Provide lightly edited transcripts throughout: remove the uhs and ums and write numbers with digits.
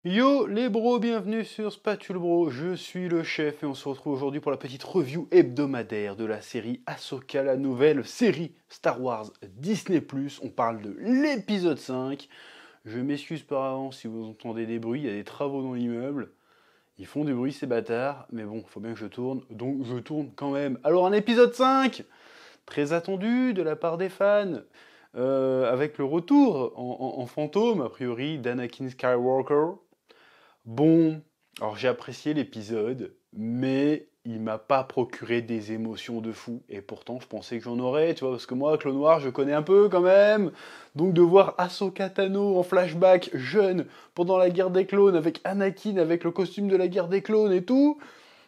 Yo les bros, bienvenue sur Spatule Bro, je suis le chef et on se retrouve aujourd'hui pour la petite review hebdomadaire de la série Ahsoka, la nouvelle série Star Wars Disney+. On parle de l'épisode 5. Je m'excuse par avance si vous entendez des bruits, il y a des travaux dans l'immeuble. Ils font du bruit ces bâtards, mais bon, faut bien que je tourne, donc je tourne quand même. Alors un épisode 5, très attendu de la part des fans, avec le retour en fantôme, a priori, d'Anakin Skywalker. Bon, alors j'ai apprécié l'épisode, mais il m'a pas procuré des émotions de fou. Et pourtant, je pensais que j'en aurais, tu vois, parce que moi, Clone Wars, je connais un peu quand même. Donc de voir Ahsoka Tano en flashback, jeune, pendant la guerre des clones, avec Anakin, avec le costume de la guerre des clones et tout,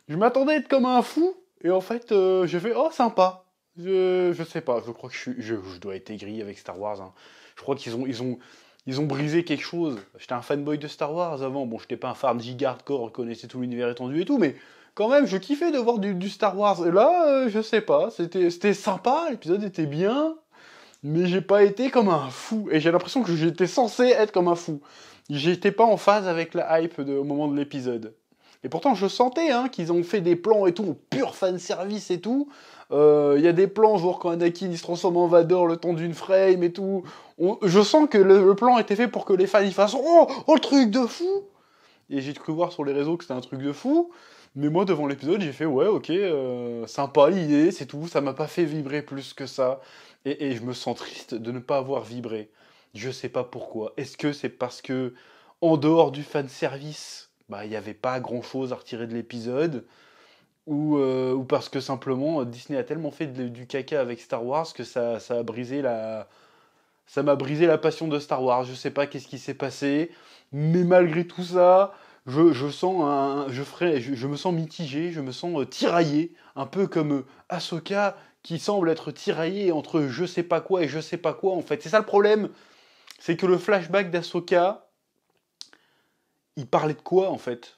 je m'attendais à être comme un fou. Et en fait, j'ai fait, oh, sympa. Je sais pas, je crois que je dois être aigri avec Star Wars, hein. Je crois qu'ils ont brisé quelque chose. J'étais un fanboy de Star Wars avant. Bon, j'étais pas un fan giga hardcore, je connaissais tout l'univers étendu et tout, mais quand même, je kiffais de voir du Star Wars. Et là, je sais pas, c'était sympa, l'épisode était bien, mais j'ai pas été comme un fou. Et j'ai l'impression que j'étais censé être comme un fou. J'étais pas en phase avec la hype au moment de l'épisode. Et pourtant, je sentais hein, qu'ils ont fait des plans et tout, en pur fanservice et tout. Il y a des plans, genre quand Anakin il se transforme en Vador le temps d'une frame et tout. Je sens que le plan était fait pour que les fans y fassent oh le truc de fou. Et j'ai cru voir sur les réseaux que c'était un truc de fou. Mais moi, devant l'épisode, j'ai fait ouais, ok, sympa l'idée, c'est tout. Ça m'a pas fait vibrer plus que ça. Et je me sens triste de ne pas avoir vibré. Je sais pas pourquoi. Est-ce que c'est parce que, en dehors du fanservice, bah, il n'y avait pas grand chose à retirer de l'épisode ou parce que simplement Disney a tellement fait du caca avec Star Wars que ça a brisé ça m'a brisé la passion de Star Wars. Je sais pas qu'est-ce qui s'est passé, mais malgré tout ça, je sens je me sens mitigé, je me sens tiraillé, un peu comme Ahsoka qui semble être tiraillé entre je sais pas quoi et je sais pas quoi en fait. C'est ça le problème, c'est que le flashback d'Ahsoka, il parlait de quoi en fait?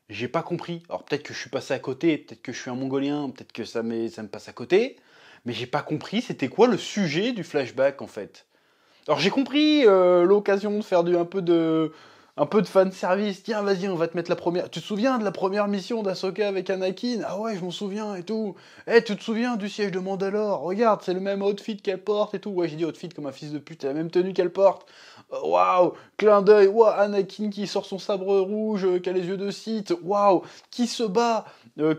J'ai pas compris. Alors peut-être que je suis passé à côté, peut-être que je suis un mongolien, peut-être que ça me passe à côté, mais j'ai pas compris c'était quoi le sujet du flashback en fait. Alors j'ai compris l'occasion de faire un peu de fan service. Tiens, vas-y, on va te mettre la première. Tu te souviens de la première mission d'Ahsoka avec Anakin? Ah ouais, je m'en souviens et tout. Eh, tu te souviens du siège de Mandalore? Regarde, c'est le même outfit qu'elle porte et tout. Ouais, j'ai dit outfit comme un fils de pute, c'est la même tenue qu'elle porte. Waouh, clin d'œil. Waouh, Anakin qui sort son sabre rouge, qui a les yeux de Sith. Waouh, qui se bat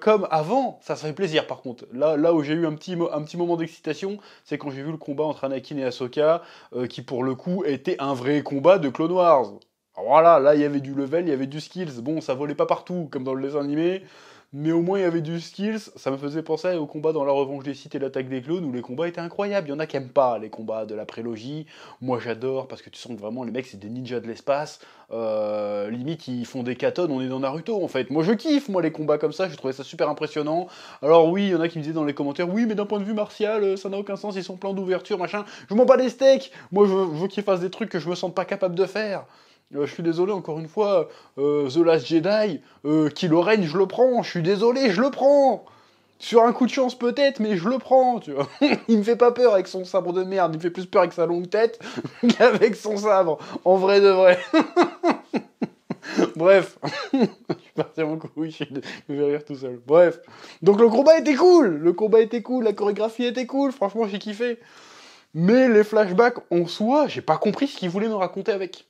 comme avant. Ça fait plaisir par contre. Là où j'ai eu un petit moment d'excitation, c'est quand j'ai vu le combat entre Anakin et Ahsoka qui pour le coup était un vrai combat de Clone Wars. Alors voilà, là il y avait du level, il y avait du skills. Bon, ça volait pas partout comme dans le dessin animé, mais au moins il y avait du skills. Ça me faisait penser au combat dans La Revanche des Sith et l'Attaque des Clones où les combats étaient incroyables. Il y en a qui aiment pas les combats de la prélogie. Moi j'adore parce que tu sens que vraiment les mecs c'est des ninjas de l'espace. Limite ils font des katones, on est dans Naruto en fait. Moi je kiffe moi les combats comme ça, j'ai trouvé ça super impressionnant. Alors oui, il y en a qui me disaient dans les commentaires, oui mais d'un point de vue martial, ça n'a aucun sens, ils sont plein d'ouverture, machin. Je m'en bats les steaks. Moi je veux qu'ils fassent des trucs que je me sens pas capable de faire. Je suis désolé encore une fois, The Last Jedi, Kylo Ren, je le prends, je suis désolé, je le prends. Sur un coup de chance peut-être, mais je le prends, tu vois. Il me fait pas peur avec son sabre de merde, il me fait plus peur avec sa longue tête qu'avec son sabre, en vrai de vrai. Bref, je suis parti à mon couille, je vais rire tout seul. Bref, donc le combat était cool, la chorégraphie était cool, franchement j'ai kiffé. Mais les flashbacks en soi, j'ai pas compris ce qu'ils voulaient me raconter avec.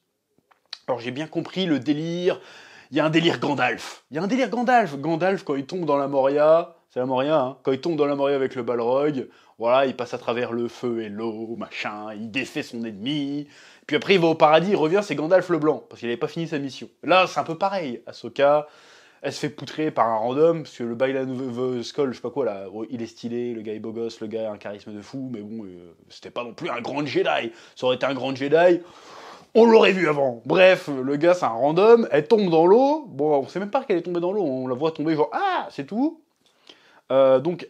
Alors j'ai bien compris le délire, il y a un délire Gandalf. Il y a un délire Gandalf. Gandalf, quand il tombe dans la Moria, c'est la Moria, hein, quand il tombe dans la Moria avec le Balrog, voilà, il passe à travers le feu et l'eau, machin, il défait son ennemi, puis après il va au paradis, il revient, c'est Gandalf le Blanc, parce qu'il n'avait pas fini sa mission. Là, c'est un peu pareil. Ahsoka, elle se fait poutrer par un random, parce que le Bailan Skull, je sais pas quoi, là, il est stylé, le gars est beau gosse, le gars a un charisme de fou, mais bon, c'était pas non plus un grand Jedi. Ça aurait été un grand Jedi, on l'aurait vu avant. Bref, le gars, c'est un random, elle tombe dans l'eau. Bon, on sait même pas qu'elle est tombée dans l'eau, on la voit tomber genre, ah, c'est tout. Donc,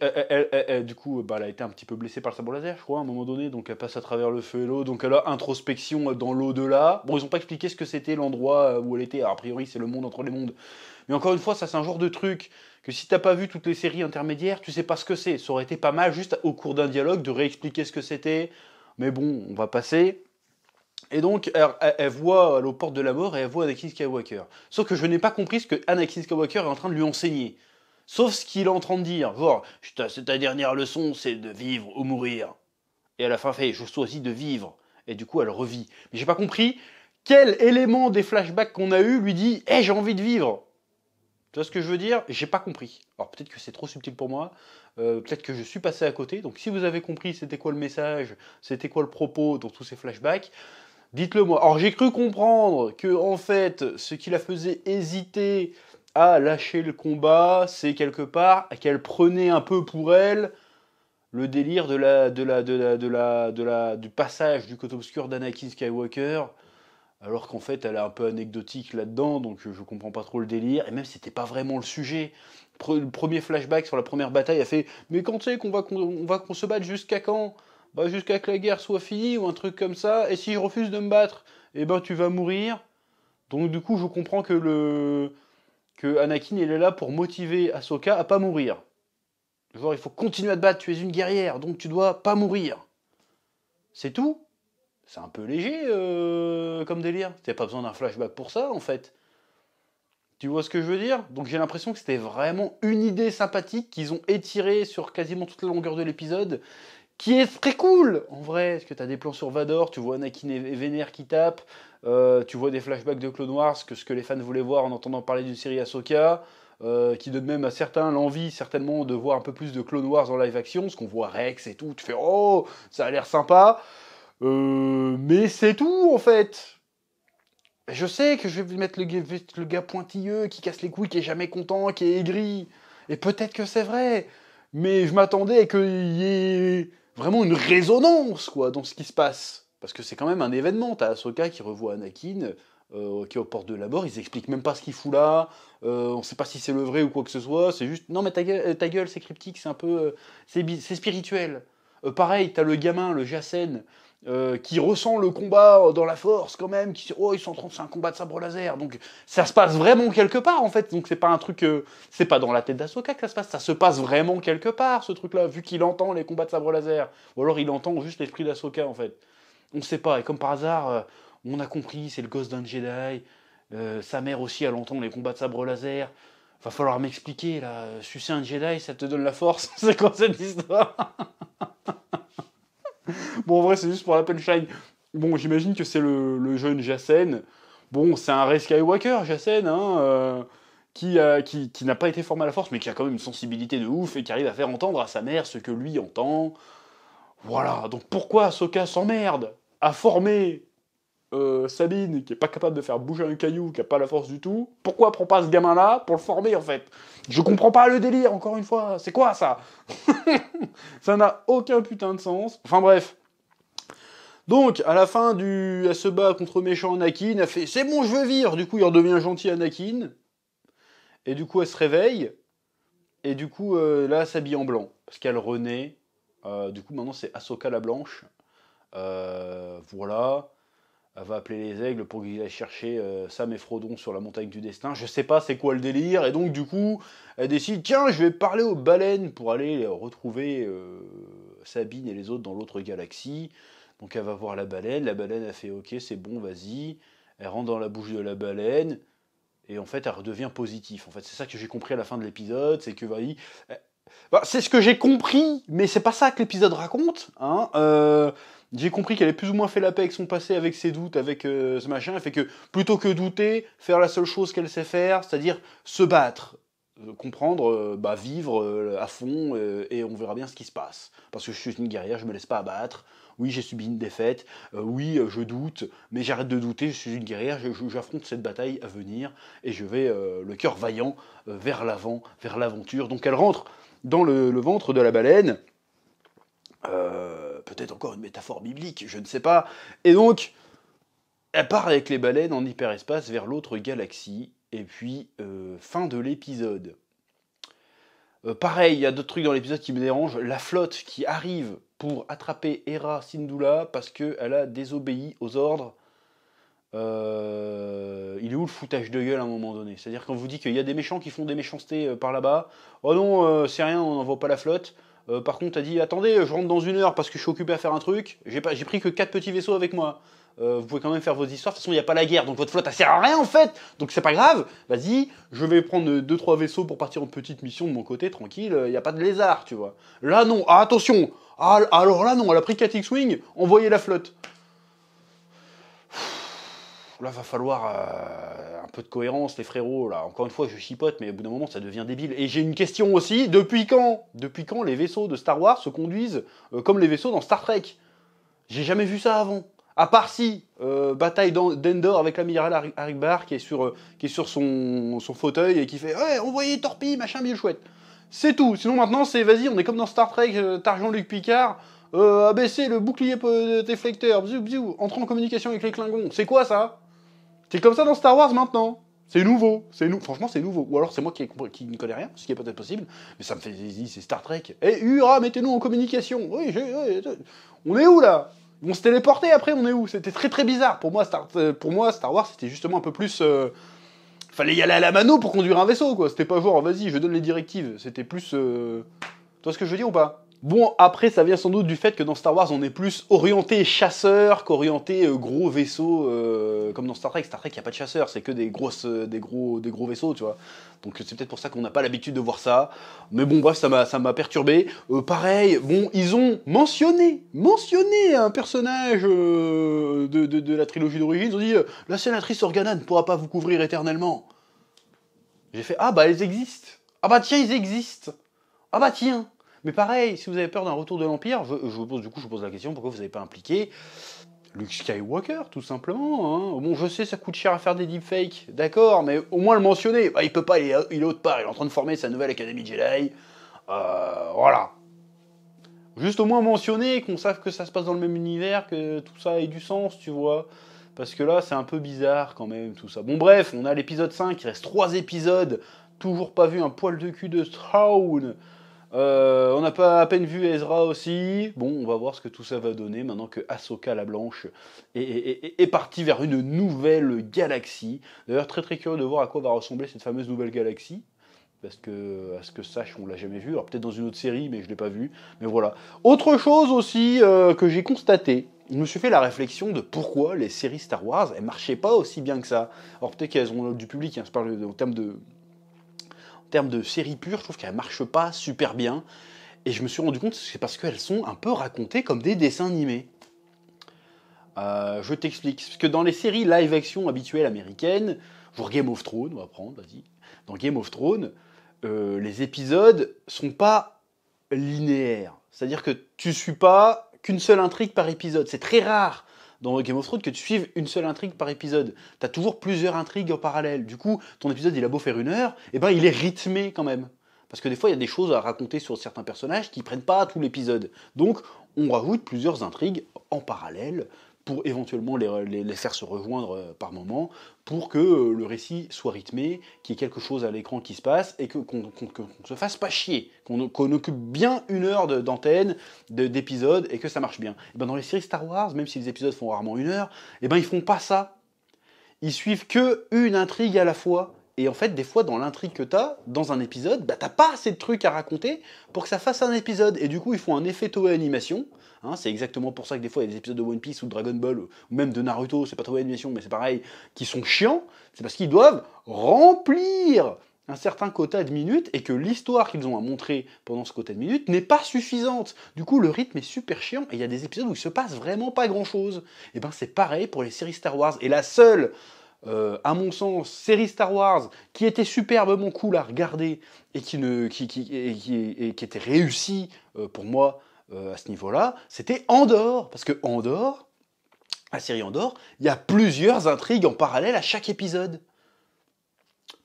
du coup, bah, elle a été un petit peu blessée par le sabre laser, je crois, à un moment donné. Donc, elle passe à travers le feu et l'eau. Donc, elle a introspection dans l'au-delà. Bon, ils ont pas expliqué ce que c'était l'endroit où elle était. Alors, a priori, c'est le monde entre les mondes. Mais encore une fois, ça, c'est un genre de truc que si t'as pas vu toutes les séries intermédiaires, tu sais pas ce que c'est. Ça aurait été pas mal, juste au cours d'un dialogue, de réexpliquer ce que c'était. Mais bon, on va passer. Et donc, elle voit aux portes de la mort et elle voit Anakin Skywalker. Sauf que je n'ai pas compris ce que Anakin Skywalker est en train de lui enseigner. Sauf ce qu'il est en train de dire. Genre, c'est ta dernière leçon, c'est de vivre ou mourir. Et à la fin, fait, je choisis de vivre. Et du coup, elle revit. Mais j'ai pas compris quel élément des flashbacks qu'on a eu lui dit, hé, j'ai envie de vivre. Tu vois ce que je veux dire? J'ai pas compris. Alors peut-être que c'est trop subtil pour moi, peut-être que je suis passé à côté. Donc si vous avez compris c'était quoi le message, c'était quoi le propos dans tous ces flashbacks, dites-le moi. Alors j'ai cru comprendre que en fait, ce qui la faisait hésiter à lâcher le combat, c'est quelque part qu'elle prenait un peu pour elle le délire du passage du côté obscur d'Anakin Skywalker. Alors qu'en fait, elle est un peu anecdotique là-dedans, donc je comprends pas trop le délire. Et même, c'était pas vraiment le sujet. Le premier flashback sur la première bataille a fait mais quand c'est qu'on se batte jusqu'à quand? Bah jusqu'à que la guerre soit finie ou un truc comme ça. Et si je refuse de me battre, eh ben tu vas mourir. Donc du coup, je comprends que Anakin il est là pour motiver Ahsoka à pas mourir. Genre, il faut continuer à te battre. Tu es une guerrière, donc tu dois pas mourir. C'est tout. C'est un peu léger comme délire. T'as pas besoin d'un flashback pour ça, en fait. Tu vois ce que je veux dire? Donc j'ai l'impression que c'était vraiment une idée sympathique qu'ils ont étirée sur quasiment toute la longueur de l'épisode, qui est très cool, en vrai. Parce que t'as des plans sur Vador, tu vois Anakin et Vénère qui tapent, tu vois des flashbacks de Clone Wars, ce que les fans voulaient voir en entendant parler d'une série Ahsoka, qui donne même à certains l'envie, certainement, de voir un peu plus de Clone Wars en live action, parce qu'on voit Rex et tout, tu fais « Oh, ça a l'air sympa !» Mais c'est tout en fait. Je sais que je vais mettre le gars pointilleux qui casse les couilles, qui est jamais content, qui est aigri. Et peut-être que c'est vrai. Mais je m'attendais à qu'il y ait vraiment une résonance quoi, dans ce qui se passe. Parce que c'est quand même un événement. T'as Ahsoka qui revoit Anakin, qui est aux portes de la mort. Ils expliquent même pas ce qu'il fout là. On sait pas si c'est le vrai ou quoi que ce soit. C'est juste, non mais ta gueule c'est cryptique, c'est un peu... c'est spirituel. Pareil, t'as le gamin, le Jacen, qui ressent le combat dans la force quand même, qui oh ils sont en train de faire un combat de sabre laser, donc ça se passe vraiment quelque part en fait, donc c'est pas un truc, c'est pas dans la tête d'Ahsoka que ça se passe vraiment quelque part ce truc là, vu qu'il entend les combats de sabre laser, ou alors il entend juste l'esprit d'Ahsoka en fait, on sait pas, et comme par hasard, on a compris, c'est le gosse d'un Jedi, sa mère aussi elle entend les combats de sabre laser, va falloir m'expliquer là, sucer un Jedi ça te donne la force, c'est quoi cette histoire? Bon, en vrai, c'est juste pour la punchline. Bon, j'imagine que c'est le jeune Jacen. Bon, c'est un Rey Skywalker, Jacen, hein, qui n'a pas été formé à la force, mais qui a quand même une sensibilité de ouf et qui arrive à faire entendre à sa mère ce que lui entend. Voilà, donc pourquoi Ahsoka s'emmerde à former Sabine, qui est pas capable de faire bouger un caillou, qui a pas la force du tout? Pourquoi elle prend pas ce gamin-là pour le former, en fait? Je comprends pas le délire, encore une fois. C'est quoi, ça? Ça n'a aucun putain de sens. Enfin, bref. Donc, à la fin elle se bat contre méchant Anakin, elle fait c'est bon, je veux vivre. Du coup, il redevient gentil Anakin. Et du coup, elle se réveille. Et du coup, là, elle s'habille en blanc. Parce qu'elle renaît. Du coup, maintenant, c'est Ahsoka la Blanche. Voilà. Elle va appeler les aigles pour qu'ils aillent chercher Sam et Frodon sur la montagne du destin. Je sais pas c'est quoi le délire. Et donc, du coup, elle décide tiens, je vais parler aux baleines pour aller retrouver Sabine et les autres dans l'autre galaxie. Donc elle va voir la baleine elle fait ok c'est bon vas-y, elle rentre dans la bouche de la baleine, et en fait elle redevient positive. En fait c'est ça que j'ai compris à la fin de l'épisode, c'est que vas-y, c'est ce que j'ai compris, mais c'est pas ça que l'épisode raconte, hein. J'ai compris qu'elle avait plus ou moins fait la paix avec son passé, avec ses doutes, avec ce machin, elle fait que plutôt que douter, faire la seule chose qu'elle sait faire, c'est-à-dire se battre. Comprendre, vivre à fond, et on verra bien ce qui se passe. Parce que je suis une guerrière, je me laisse pas abattre. Oui, j'ai subi une défaite. Oui, je doute, mais j'arrête de douter. Je suis une guerrière, j'affronte cette bataille à venir et je vais le cœur vaillant vers l'avant, vers l'aventure. Donc elle rentre dans le ventre de la baleine. Peut-être encore une métaphore biblique, je ne sais pas. Et donc, elle part avec les baleines en hyperespace vers l'autre galaxie. Et puis, fin de l'épisode. Pareil, il y a d'autres trucs dans l'épisode qui me dérangent. La flotte qui arrive pour attraper Hera Syndulla parce qu'elle a désobéi aux ordres. Il est où le foutage de gueule à un moment donné? C'est-à-dire qu'on vous dit qu'il y a des méchants qui font des méchancetés par là-bas. Oh non, c'est rien, on n'envoie pas la flotte. Par contre, t'as dit attendez, je rentre dans 1 heure parce que je suis occupé à faire un truc. J'ai pris que 4 petits vaisseaux avec moi. vous pouvez quand même faire vos histoires, de toute façon il n'y a pas la guerre, donc votre flotte elle sert à rien en fait, donc c'est pas grave, vas-y, je vais prendre 2-3 vaisseaux pour partir en petite mission de mon côté, tranquille, il n'y a pas de lézard, tu vois. Là non, ah, attention, ah, alors là non, elle a pris 4 X-Wing, envoyez la flotte. Là, va falloir un peu de cohérence, les frérots. Là, encore une fois, je chipote, mais au bout d'un moment, ça devient débile. Et j'ai une question aussi. Depuis quand les vaisseaux de Star Wars se conduisent comme les vaisseaux dans Star Trek? J'ai jamais vu ça avant. À part si, bataille d'Endor avec l'amiral Akbar qui est sur son fauteuil et qui fait ouais, envoyez torpille, machin, bien chouette. C'est tout. Sinon, maintenant, c'est vas-y, on est comme dans Star Trek, Jean-Luc Picard. Abaisser le bouclier déflecteur, bzou, bzou, entrer en communication avec les Klingons. C'est quoi ça? C'est comme ça dans Star Wars maintenant. C'est nouveau. Franchement, c'est nouveau. Ou alors c'est moi qui ne connais rien, ce qui est peut-être possible. Mais ça me fait... C'est Star Trek. Eh, Hurrah, mettez-nous en communication. Oui, on est où, là? On se téléporter après, on est où? C'était très très bizarre. Pour moi, Star Wars, c'était justement un peu plus... Fallait y aller à la mano pour conduire un vaisseau, quoi. C'était pas genre, vas-y, je donne les directives. C'était plus... Tu vois ce que je veux dire ou pas? Bon, après, ça vient sans doute du fait que dans Star Wars, on est plus orienté chasseur qu'orienté gros vaisseau, comme dans Star Trek. Star Trek, il n'y a pas de chasseurs, c'est que des gros vaisseaux, tu vois. Donc c'est peut-être pour ça qu'on n'a pas l'habitude de voir ça. Mais bon, bref, ça m'a perturbé. Pareil, bon, ils ont mentionné un personnage de la trilogie d'origine. Ils ont dit, la sénatrice Organa ne pourra pas vous couvrir éternellement. J'ai fait, ah bah, elles existent. Ah bah tiens, ils existent. Ah bah tiens. Mais pareil, si vous avez peur d'un retour de l'Empire, je vous pose la question, pourquoi vous n'avez pas impliqué Luke Skywalker, tout simplement, hein. Bon, je sais, ça coûte cher à faire des deepfakes, d'accord, mais au moins le mentionner. Bah, il peut pas, il est autre part, il est en train de former sa nouvelle Académie Jedi. Voilà. Juste au moins mentionner, qu'on sache que ça se passe dans le même univers, que tout ça ait du sens, tu vois. Parce que là, c'est un peu bizarre quand même, tout ça. Bon, bref, on a l'épisode 5, il reste 3 épisodes, toujours pas vu un poil de cul de Thrawn. On n'a pas à peine vu Ezra aussi. Bon, on va voir ce que tout ça va donner maintenant que Ahsoka la Blanche est partie vers une nouvelle galaxie. D'ailleurs, très très curieux de voir à quoi va ressembler cette fameuse nouvelle galaxie. Parce que, à ce que sache, on l'a jamais vu. Alors peut-être dans une autre série, mais je l'ai pas vu. Mais voilà. Autre chose aussi que j'ai constaté. Je me suis fait la réflexion de pourquoi les séries Star Wars, elles marchaient pas aussi bien que ça. Alors peut-être qu'elles ont du public, hein, je parle en termes de série pure, je trouve qu'elles marchent pas super bien. Et je me suis rendu compte que c'est parce qu'elles sont un peu racontées comme des dessins animés. Je t'explique. Parce que dans les séries live-action habituelles américaines, genre Game of Thrones, on va prendre, vas-y. Dans Game of Thrones, les épisodes sont pas linéaires. C'est-à-dire que tu suis pas qu'une seule intrigue par épisode. C'est très rare dans Game of Thrones que tu suives une seule intrigue par épisode. Tu as toujours plusieurs intrigues en parallèle. Du coup, ton épisode, il a beau faire 1 heure, et ben il est rythmé quand même. Parce que des fois, il y a des choses à raconter sur certains personnages qui prennent pas tout l'épisode. Donc, on rajoute plusieurs intrigues en parallèle pour éventuellement les faire se rejoindre par moment, pour que le récit soit rythmé, qu'il y ait quelque chose à l'écran qui se passe, et qu'on se fasse pas chier, qu'on occupe bien 1 heure d'antenne, d'épisode, et que ça marche bien. Et ben dans les séries Star Wars, même si les épisodes font rarement 1 heure, et ben ils font pas ça. Ils suivent que une intrigue à la fois. Et en fait, des fois, dans l'intrigue que t'as, dans un épisode, bah t'as pas assez de trucs à raconter pour que ça fasse un épisode. Et du coup, ils font un effet Toei Animation. Hein, c'est exactement pour ça que des fois, il y a des épisodes de One Piece ou de Dragon Ball, ou même de Naruto, c'est pas Toei Animation, mais c'est pareil, qui sont chiants. C'est parce qu'ils doivent remplir un certain quota de minutes et que l'histoire qu'ils ont à montrer pendant ce quota de minutes n'est pas suffisante. Du coup, le rythme est super chiant et il y a des épisodes où il se passe vraiment pas grand-chose. Et ben, c'est pareil pour les séries Star Wars. Et la seule... à mon sens, série Star Wars qui était superbement cool à regarder et qui était réussie pour moi à ce niveau-là, c'était Andor. Parce que Andor, la série Andor, il y a plusieurs intrigues en parallèle à chaque épisode.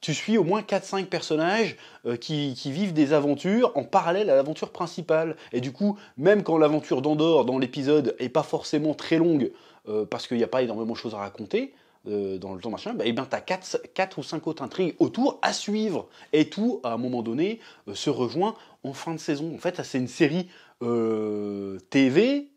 Tu suis au moins 4-5 personnages qui vivent des aventures en parallèle à l'aventure principale. Et du coup, même quand l'aventure d'Andor dans l'épisode est pas forcément très longue, parce qu'il n'y a pas énormément de choses à raconter, dans le temps machin, bah, et ben t'as 4 ou 5 autres intrigues autour à suivre. Et tout, à un moment donné, se rejoint en fin de saison. En fait, c'est une série TV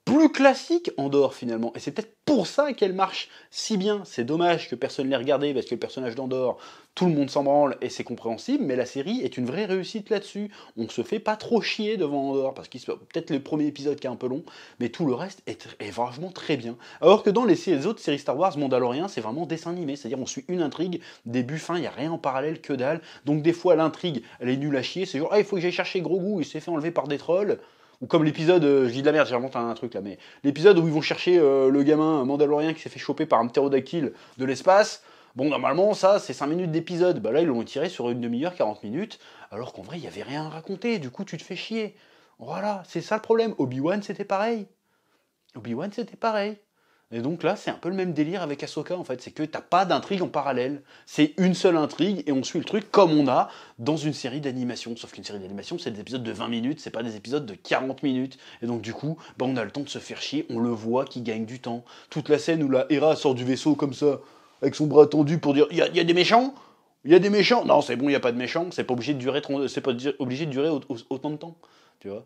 plus classique Andor finalement, et c'est peut-être pour ça qu'elle marche si bien. C'est dommage que personne ne l'ait regardé, parce que le personnage d'Andor, tout le monde s'en branle, et c'est compréhensible, mais la série est une vraie réussite là-dessus. On se fait pas trop chier devant Andor, parce qu'il peut-être le premier épisode qui est un peu long, mais tout le reste est vraiment très bien. Alors que dans les autres séries Star Wars, Mandalorian, c'est vraiment dessin animé, c'est-à-dire on suit une intrigue, début, fin, il n'y a rien en parallèle, que dalle, donc des fois l'intrigue, elle est nulle à chier, c'est genre, ah, il faut que j'aille chercher Grogu, il s'est fait enlever par des trolls. Ou comme l'épisode, je dis de la merde, j'invente un truc là, mais l'épisode où ils vont chercher le gamin mandalorien qui s'est fait choper par un ptérodactyle de l'espace. Bon, normalement, ça, c'est 5 minutes d'épisode. Bah là, ils l'ont tiré sur une demi-heure, 40 minutes, alors qu'en vrai, il n'y avait rien à raconter. Du coup, tu te fais chier. Voilà, c'est ça le problème. Obi-Wan, c'était pareil. Obi-Wan, c'était pareil. Et donc là, c'est un peu le même délire avec Ahsoka, en fait. C'est que t'as pas d'intrigue en parallèle. C'est une seule intrigue, et on suit le truc comme on a dans une série d'animation. Sauf qu'une série d'animation, c'est des épisodes de 20 minutes, c'est pas des épisodes de 40 minutes. Et donc du coup, bah, on a le temps de se faire chier, on le voit qui gagne du temps. Toute la scène où la Hera sort du vaisseau comme ça, avec son bras tendu pour dire « y a des méchants ?» Il y a des méchants. Non, c'est bon, il n'y a pas de méchants. C'est pas obligé de durer, autant de temps. Tu vois,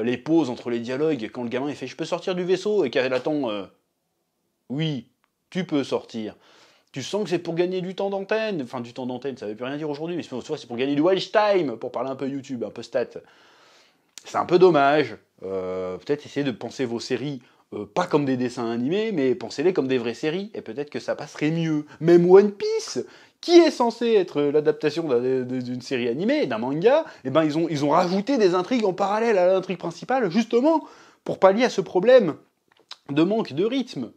les pauses entre les dialogues, quand le gamin il fait « je peux sortir du vaisseau ?» et qu'elle attend oui, tu peux sortir. Tu sens que c'est pour gagner du temps d'antenne. Enfin, du temps d'antenne, ça veut plus rien dire aujourd'hui, mais c'est pour gagner du watch time, pour parler un peu YouTube, un peu stat. C'est un peu dommage. Peut-être essayer de penser vos séries pas comme des dessins animés, mais pensez-les comme des vraies séries, et peut-être que ça passerait mieux. Même One Piece, qui est censé être l'adaptation d'une série animée, d'un manga, et ben ils ont rajouté des intrigues en parallèle à l'intrigue principale, justement, pour pallier à ce problème de manque de rythme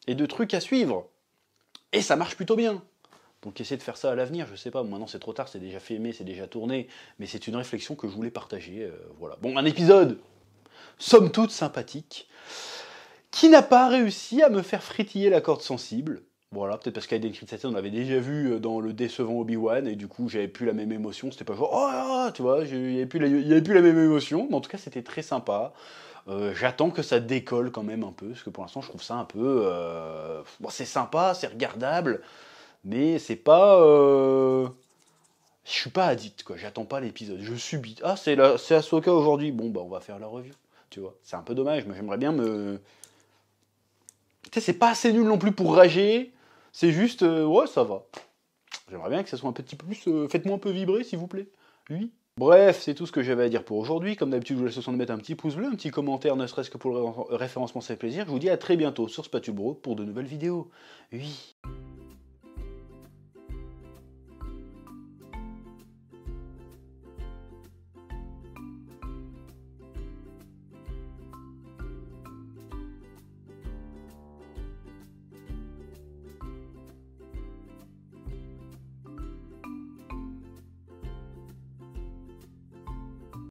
et de trucs à suivre. Et ça marche plutôt bien. Donc essayez de faire ça à l'avenir, je sais pas, maintenant c'est trop tard, c'est déjà filmé, c'est déjà tourné, mais c'est une réflexion que je voulais partager, voilà. Bon, un épisode, somme toute sympathique, qui n'a pas réussi à me faire frétiller la corde sensible. Voilà, peut-être parce qu'Aiden Christensen, on l'avait déjà vu dans le décevant Obi-Wan, et du coup j'avais plus la même émotion, c'était pas genre, oh, tu vois, il n'y avait plus la même émotion, mais en tout cas c'était très sympa. J'attends que ça décolle quand même un peu, parce que pour l'instant je trouve ça un peu... bon, c'est sympa, c'est regardable, mais c'est pas... Je suis pas addict, quoi, j'attends pas l'épisode, je subis. Ah, c'est Ahsoka aujourd'hui, bon bah on va faire la review, tu vois. C'est un peu dommage, mais j'aimerais bien me... Tu sais, c'est pas assez nul non plus pour rager, c'est juste... ouais, ça va. J'aimerais bien que ça soit un petit peu plus... faites-moi un peu vibrer, s'il vous plaît. Oui. Bref, c'est tout ce que j'avais à dire pour aujourd'hui. Comme d'habitude, je vous laisse le soin de mettre un petit pouce bleu, un petit commentaire, ne serait-ce que pour le référencement, ça fait plaisir. Je vous dis à très bientôt sur Spatule Bro pour de nouvelles vidéos. Oui.